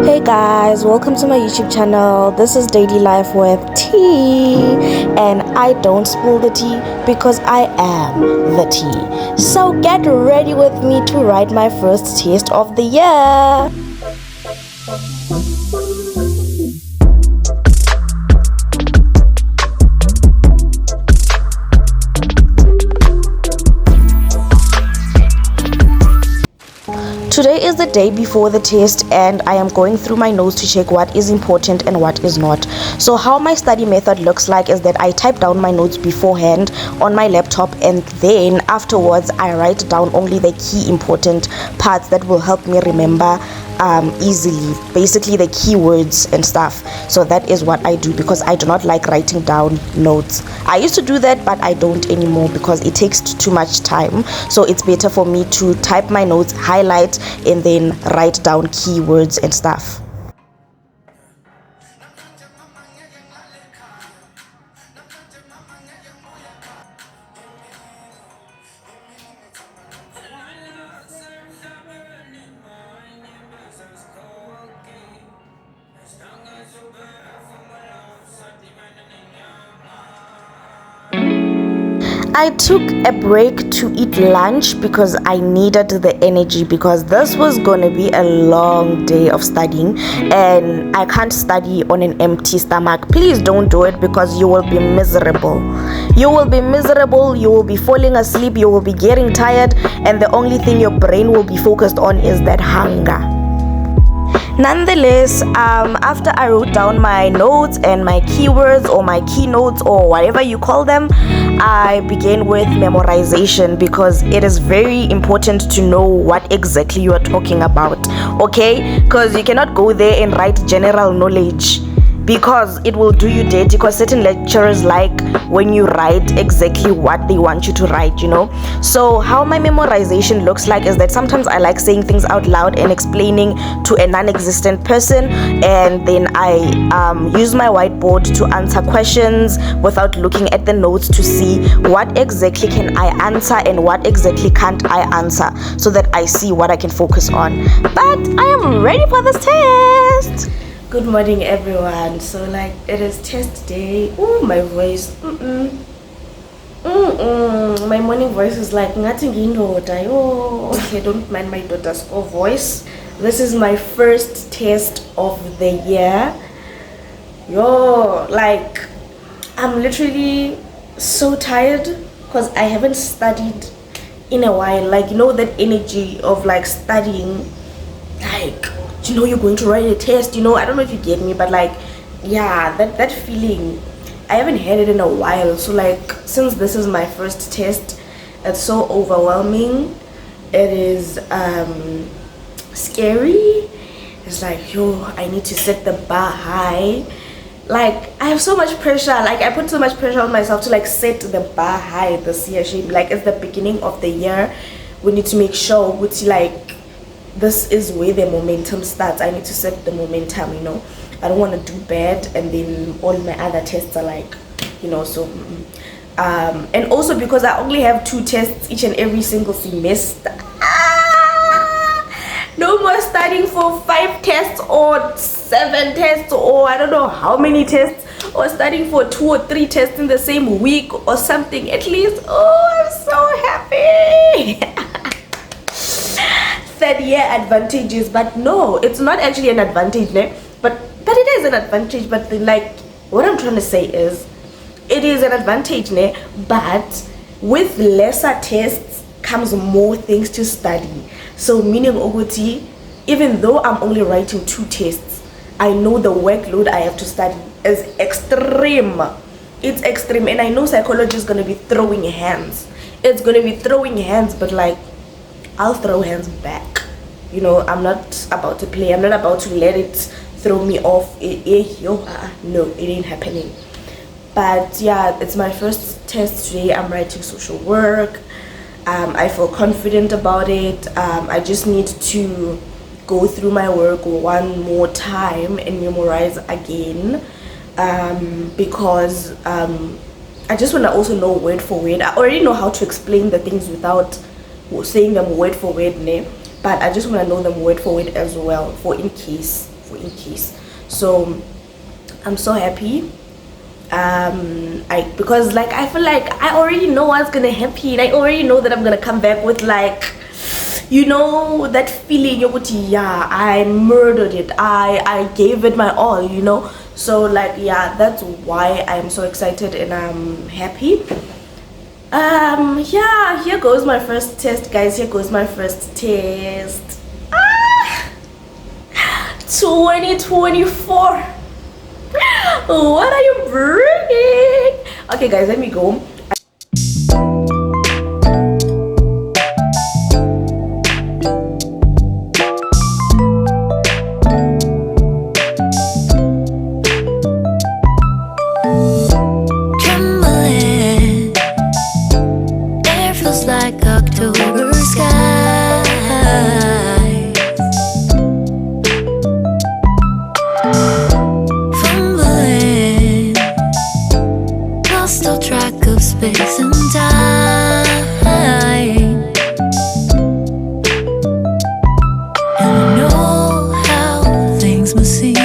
Hey guys, welcome to my YouTube channel. This is Daily Life with Tea, and I don't spill the tea because I am the tea. So get ready with me to write my first taste of the year. Today is the day before the test and I am going through my notes to check what is important and what is not. So how my study method looks like is that I type down my notes beforehand on my laptop, and then afterwards I write down only the key important parts that will help me remember easily, basically the keywords and stuff. So that is what I do because I do not like writing down notes. I used to do that, but I don't anymore because it takes too much time. So it's better for me to type my notes, highlight, and then write down keywords and stuff. I took a break to eat lunch because I needed the energy, because this was gonna be a long day of studying and I can't study on an empty stomach. Please don't do it because you will be miserable. You will be miserable, you will be falling asleep, you will be getting tired, and the only thing your brain will be focused on is that hunger. Nonetheless, after I wrote down my notes and my keywords or my keynotes or whatever you call them, I began with memorization because it is very important to know what exactly you are talking about, okay? Because you cannot go there and write general knowledge, because it will do you dirty, because certain lecturers like when you write exactly what they want you to write, you know. So how my memorization looks like is that sometimes I like saying things out loud and explaining to a non-existent person, and then I use my whiteboard to answer questions without looking at the notes to see what exactly can I answer and what exactly can't I answer, so that I see what I can focus on. But I am ready for this test. Good morning, everyone. So like, it is test day. Oh, my voice. My morning voice is like nothing in order. Oh, okay, don't mind my daughter's voice. This is my first test of the year. Yo, like, I'm literally so tired because I haven't studied in a while. Like, you know, that energy of like studying, like, you know, you're going to write a test, you know, I don't know if you get me, but like, yeah, that feeling, I haven't had it in a while. So like, since this is my first test, it's so overwhelming. It is scary. It's like, yo, I need to set the bar high. Like, I have so much pressure. Like, I put so much pressure on myself to like set the bar high this year. Like, it's the beginning of the year. We need to make sure which, like, this is where the momentum starts. I need to set the momentum, you know. I don't want to do bad and then all my other tests are like, you know, so and also because I only have 2 tests each and every single semester. No more studying for 5 tests or 7 tests or I don't know how many tests, or studying for 2 or 3 tests in the same week or something. At least, oh, I'm so happy. Third year advantages, but no, it's not actually an advantage, né? but it is an advantage. But like, what I'm trying to say is, it is an advantage, né? But with lesser tests comes more things to study. So meaning Ogoti, even though I'm only writing 2 tests, I know the workload I have to study is extreme. It's extreme, and I know psychology is gonna be throwing hands. It's gonna be throwing hands, but like, I'll throw hands back. You know, I'm not about to play. I'm not about to let it throw me off. No, it ain't happening. But yeah, it's my first test today. I'm writing social work. I feel confident about it. I just need to go through my work one more time and memorize again, because I just want to also know word for word. I already know how to explain the things without saying them word for word, but I just want to know them word for word as well, for in case for in case. So I'm so happy. Because like I feel like I already know what's gonna happen. I already know that I'm gonna come back with like, you know, that feeling, yeah, I murdered it, I gave it my all, you know. So like, yeah, that's why I'm so excited and I'm happy. Yeah, here goes my first test, guys. Here goes my first test. 2024. What are you bringing? Okay, guys, let me go. Trembling, air feels like October skies. Fumbling, lost all track of space and time. And I know how things must seem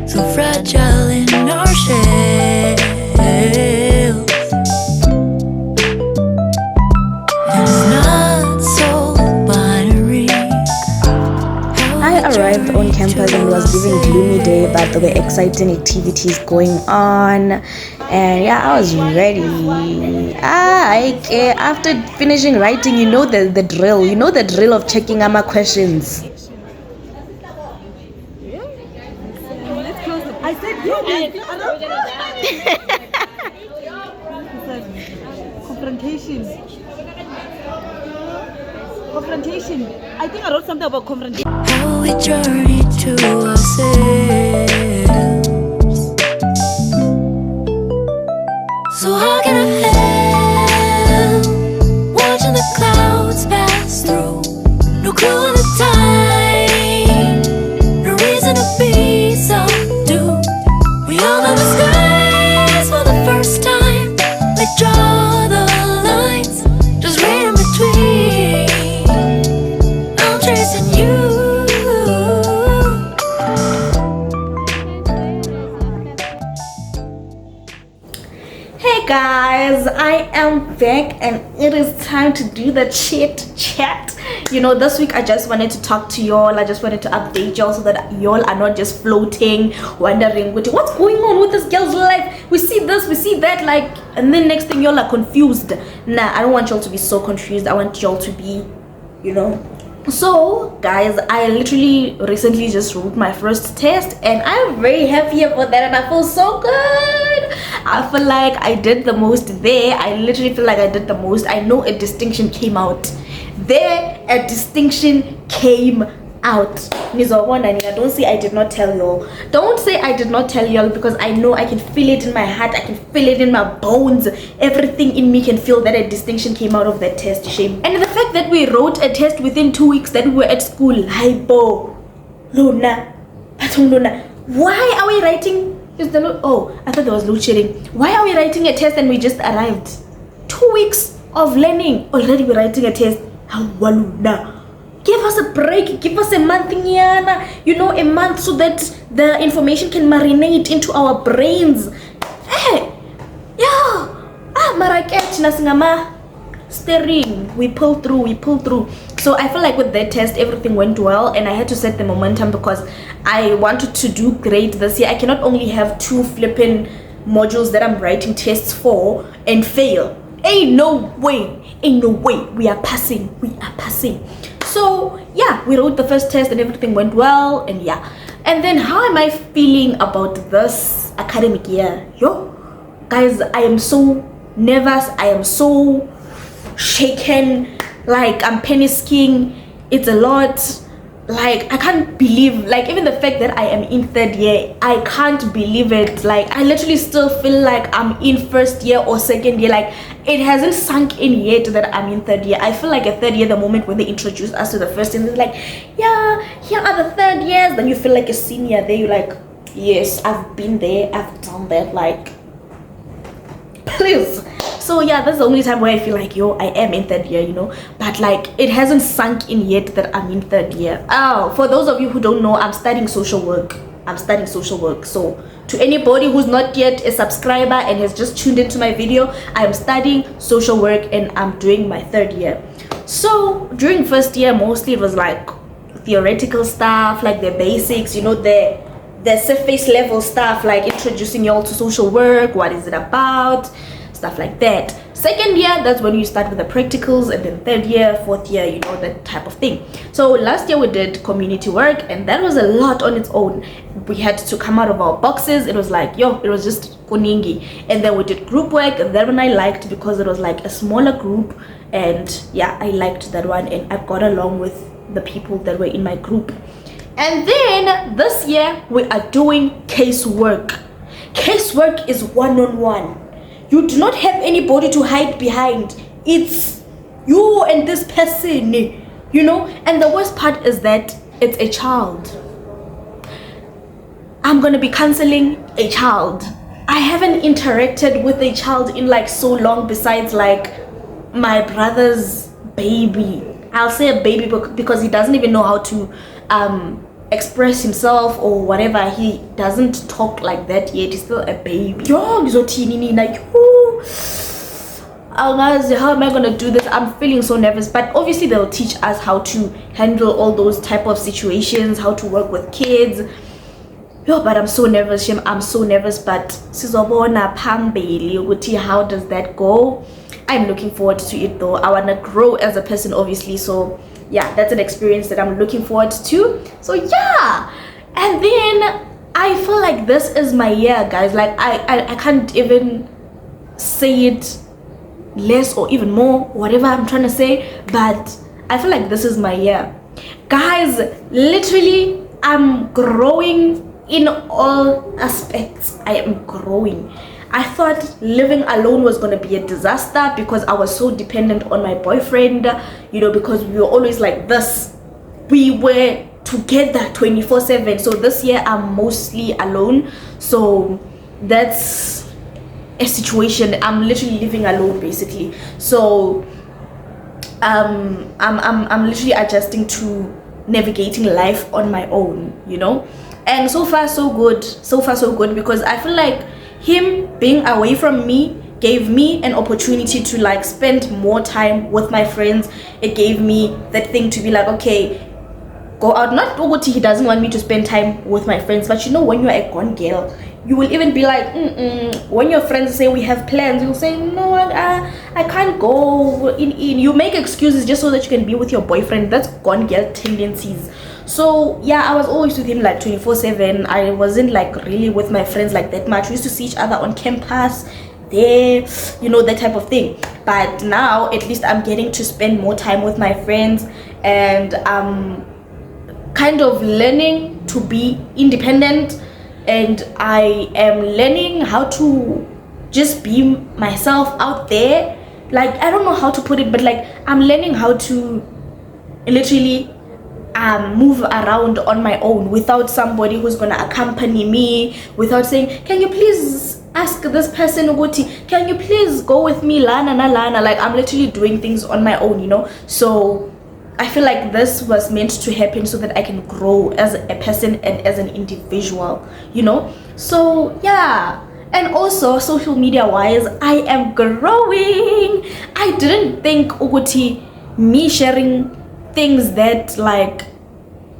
so fragile in our shells. And it's not so binary. I arrived on campus and it was giving gloomy day, but there were exciting activities going on, and yeah, I was ready. After finishing writing, you know the drill. You know the drill of checking my questions. I said confrontation. Confrontation. I think I wrote something about confrontation. How we journey to ourselves. So how can I help watching the clouds pass through? No clue of the time, no reason to be so doomed. We all know the skies for the first time. They draw the lines, just read in between. I'm chasing you. Hey guys, I am back and it is time to do the chit chat. You know, this week I just wanted to talk to y'all. I just wanted to update y'all so that y'all are not just floating, wondering what's going on with this girl's life. We see this, we see that, like, and then next thing y'all are confused. Nah, I don't want y'all to be so confused. I want y'all to be, you know. So guys, I literally recently just wrote my first test and I'm very happy about that and I feel so good. I feel like I did the most there. I literally feel like I did the most. I know a distinction came out there. A distinction came out. Don't say I did not tell y'all. Don't say I did not tell y'all, because I know, I can feel it in my heart, I can feel it in my bones. Everything in me can feel that a distinction came out of that test. Shame. And the fact that we wrote a test within 2 weeks that we were at school. Hypo Luna Luna. Why are we writing? Is the oh, I thought there was load shedding. Why are we writing a test and we just arrived? 2 weeks of learning, already we're writing a test. Luna, give us a break, give us a month, you know, a month, so that the information can marinate into our brains. Hey, yeah, marakech nasingama steering. We pulled through. So I feel like with that test everything went well, and I had to set the momentum because I wanted to do great this year. I cannot only have 2 flipping modules that I'm writing tests for and fail. Ain't no way. We are passing. So yeah, we wrote the first test and everything went well, and yeah. And then how am I feeling about this academic year? Yo, guys, I am so nervous. I am so shaken. Like, I'm panicking. It's a lot. Like, I can't believe, like, even the fact that I am in 3rd year, I can't believe it. Like, I literally still feel like I'm in 1st year or 2nd year. Like, it hasn't sunk in yet that I'm in 3rd year. I feel like a 3rd year the moment when they introduced us to the 1st, and they're like, yeah, here are the 3rd years. Then you feel like a senior there. You're like, yes, I've been there, I've done that. Like, please. So So yeah, that's the only time where I feel like, yo, I am in third year, you know. But like, it hasn't sunk in yet that I'm in third year. Oh, for those of you who don't know, I'm studying social work. So to anybody who's not yet a subscriber and has just tuned into my video, I'm studying social work and I'm doing my third year. So during first year, mostly it was like theoretical stuff, like the basics, you know, the surface level stuff, like introducing you all to social work, what is it about, stuff like that. Second year, that's when you start with the practicals, and then third year, fourth year, you know, that type of thing. So last year we did community work, and that was a lot on its own. We had to come out of our boxes. It was like, yo, it was just kuningi. And then we did group work, and that one I liked because it was like a smaller group, and yeah, I liked that one, and I got along with the people that were in my group. And then this year we are doing casework. Casework is one-on-one. You do not have anybody to hide behind. It's you and this person, you know. And the worst part is that it's a child. I'm gonna be counseling a child. I haven't interacted with a child in like so long, besides like my brother's baby. I'll say a baby because he doesn't even know how to express himself or whatever. He doesn't talk like that yet. He's still a baby. Yo, like, how am I gonna do this? I'm feeling so nervous. But obviously they'll teach us how to handle all those type of situations, how to work with kids. Yo, but I'm so nervous, Shem. I'm so nervous. But sizobona phambili ukuthi how does that go? I'm looking forward to it though. I wanna grow as a person, obviously. So yeah, that's an experience that I'm looking forward to. So yeah, and then I feel like this is my year, guys. Like I can't even say it less or even more, whatever I'm trying to say, but I feel like this is my year, guys. Literally, I'm growing in all aspects. I am growing. I thought living alone was going to be a disaster because I was so dependent on my boyfriend, you know, because we were always like this. We were together 24/7. So this year I'm mostly alone. So that's a situation. I'm literally living alone basically. So I'm literally adjusting to navigating life on my own, you know. And so far so good. So far so good, because I feel like him being away from me gave me an opportunity to like spend more time with my friends. It gave me that thing to be like, okay, go out. Not what he doesn't want me to spend time with my friends, but you know, when you're a gone girl, you will even be like, when your friends say we have plans, you'll say no, I can't go in. You make excuses just so that you can be with your boyfriend. That's gone girl tendencies. So yeah, I was always with him like 24/7. I wasn't like really with my friends like that much. We used to see each other on campus there, you know, that type of thing. But now at least I'm getting to spend more time with my friends, and I'm kind of learning to be independent, and I am learning how to just be myself out there. Like, I don't know how to put it, but like I'm learning how to literally move around on my own without somebody who's gonna accompany me, without saying, can you please ask this person Uguti, can you please go with me, lana na lana. Like, I'm literally doing things on my own, you know. So I feel like this was meant to happen so that I can grow as a person and as an individual, you know. So yeah. And also social media wise, I am growing. I didn't think Uguti, me sharing things that like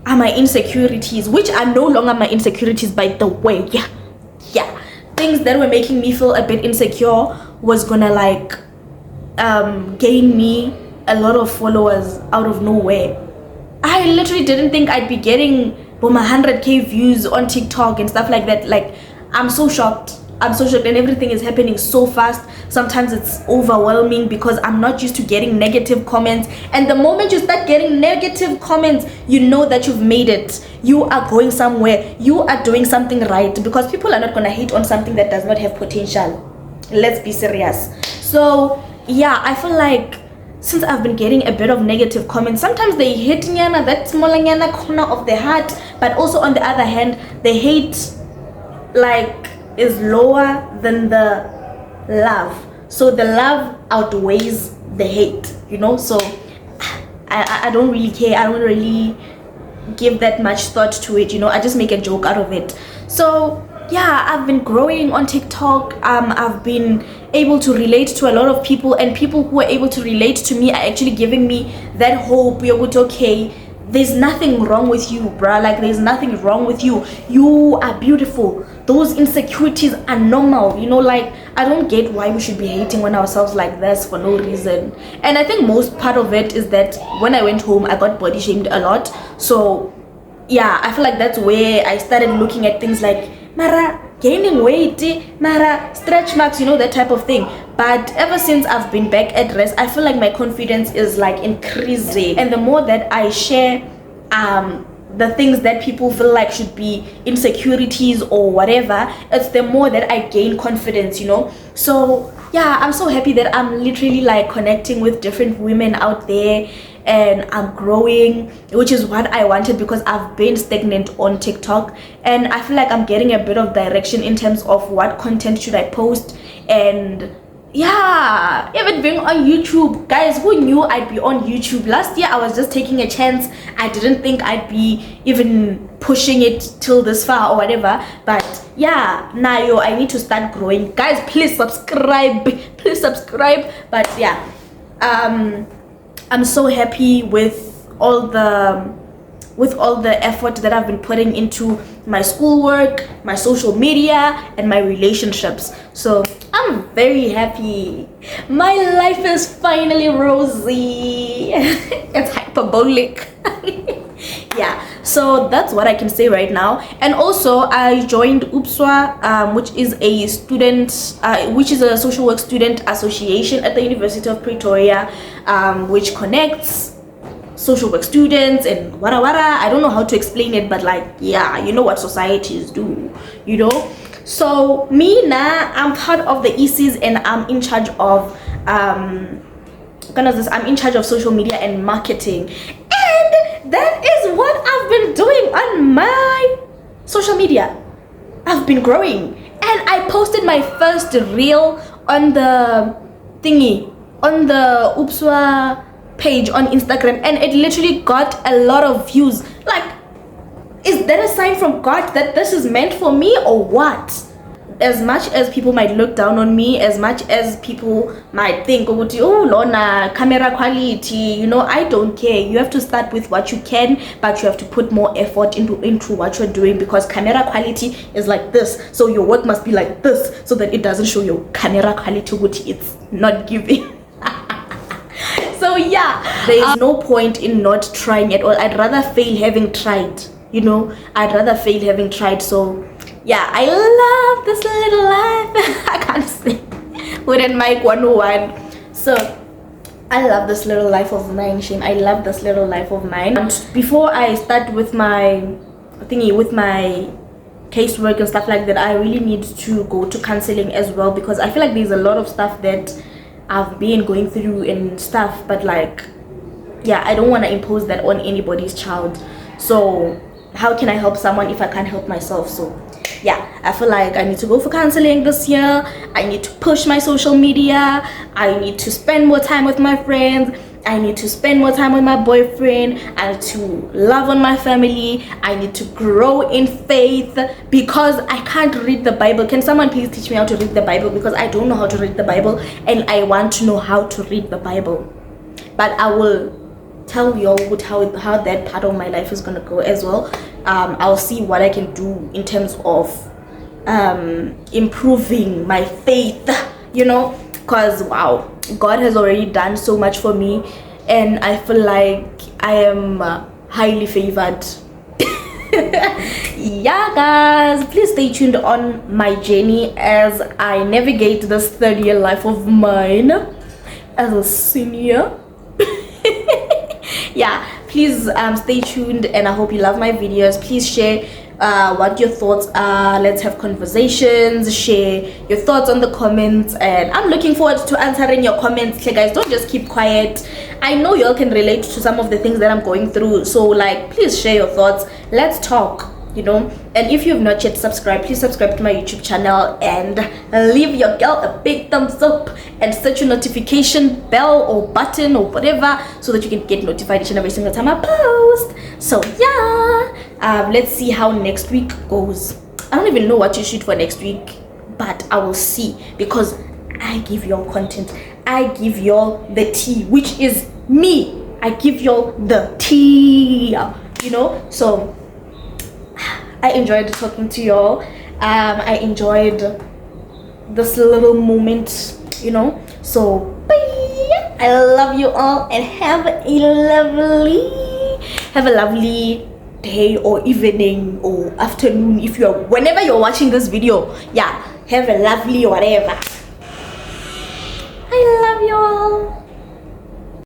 are my insecurities, which are no longer my insecurities, by the way. Yeah, things that were making me feel a bit insecure was gonna like gain me a lot of followers out of nowhere. I literally didn't think I'd be getting 100k views on TikTok and stuff like that. Like, I'm so shocked, and everything is happening so fast. Sometimes it's overwhelming because I'm not used to getting negative comments, and the moment you start getting negative comments, you know that you've made it. You are going somewhere, you are doing something right, because people are not gonna hate on something that does not have potential. Let's be serious. So yeah, I feel like since I've been getting a bit of negative comments, sometimes they hate nyana, that small nyana corner of the heart, but also on the other hand, the hate like is lower than the love. so the love outweighs the hate, you know. So I don't really care. I don't really give that much thought to it, you know. I just make a joke out of it. So yeah, I've been growing on TikTok. I've been able to relate to a lot of people, and people who are able to relate to me are actually giving me that hope. You're good, okay, there's nothing wrong with you, bruh. Like, there's nothing wrong with you. You are beautiful. Those insecurities are normal, you know. Like, I don't get why we should be hating on ourselves like this for no reason. And I think most part of it is that when I went home, I got body shamed a lot. So yeah, I feel like that's where I started looking at things like Mara gaining weight, Mara stretch marks, you know, that type of thing. But ever since I've been back at rest, I feel like my confidence is like increasing. And the more that I share the things that people feel like should be insecurities or whatever, it's the more that I gain confidence, you know. So yeah, I'm so happy that I'm literally like connecting with different women out there, and I'm growing, which is what I wanted, because I've been stagnant on TikTok, and I feel like I'm getting a bit of direction in terms of what content should I post. And yeah, even being on YouTube, guys, who knew I'd be on YouTube? Last year I was just taking a chance. I didn't think I'd be even pushing it till this far or whatever. But yeah, now I need to start growing. Guys, please subscribe, please subscribe. But yeah, I'm so happy with all the effort that I've been putting into my schoolwork, my social media, and my relationships. So I'm very happy. My life is finally rosy. It's hyperbolic. Yeah, so that's what I can say right now. And also, I joined UPSWA, which is a social work student association at the University of Pretoria, which connects social work students and wara. I don't know how to explain it, but like, yeah, you know what societies do, you know. So me now, I'm part of the ECs, and I'm in charge of I'm in charge of social media and marketing, and that is what I've been doing on my social media. I've been growing, and I posted my first reel on the thingy, on the UPSWA page on Instagram, and it literally got a lot of views. Like, is that a sign from God that this is meant for me or what? As much as people might look down on me, as much as people might think, oh Lorna, camera quality, you know, I don't care. You have to start with what you can, but you have to put more effort into what you're doing, because camera quality is like this, so your work must be like this, so that it doesn't show your camera quality, which it's not giving. So yeah, there is no point in not trying at all. I'd rather fail having tried, you know. I'd rather fail having tried. So yeah, I love this little life. I can't say within Mike 101. So I love this little life of mine, Shane. I love this little life of mine. And before I start with my thingy, with my casework and stuff like that, I really need to go to counseling as well, because I feel like there's a lot of stuff that I've been going through and stuff, but like, yeah, I don't want to impose that on anybody's child. So how can I help someone if I can't help myself? So yeah, I feel like I need to go for counseling this year. I need to push my social media. I need to spend more time with my friends. I need to spend more time with my boyfriend. I need to love on my family. I need to grow in faith, because I can't read the Bible. Can someone please teach me how to read the Bible? Because I don't know how to read the Bible, and I want to know how to read the Bible. But I will tell you all how that part of my life is gonna go as well. I'll see what I can do in terms of improving my faith, you know, because wow, God has already done so much for me, and I feel like I am highly favored. Yeah guys, please stay tuned on my journey as I navigate this third year life of mine as a senior. Yeah, please stay tuned, and I hope you love my videos. Please share what your thoughts are. Let's have conversations, share your thoughts on the comments, and I'm looking forward to answering your comments. Okay guys, don't just keep quiet. I know y'all can relate to some of the things that I'm going through, so like, please share your thoughts. Let's talk. you know. And if you have not yet subscribed, please subscribe to my YouTube channel and leave your girl a big thumbs up and set your notification bell or button or whatever so that you can get notified each and every single time I post. So yeah, let's see how next week goes. I don't even know what to shoot for next week, but I will see, because I give y'all content. I give y'all the tea, which is me. I give y'all the tea, you know. So I enjoyed talking to y'all. I enjoyed this little moment, you know. So bye. I love you all and have a lovely day or evening or afternoon, if you're whenever you're watching this video. Yeah, have a lovely whatever.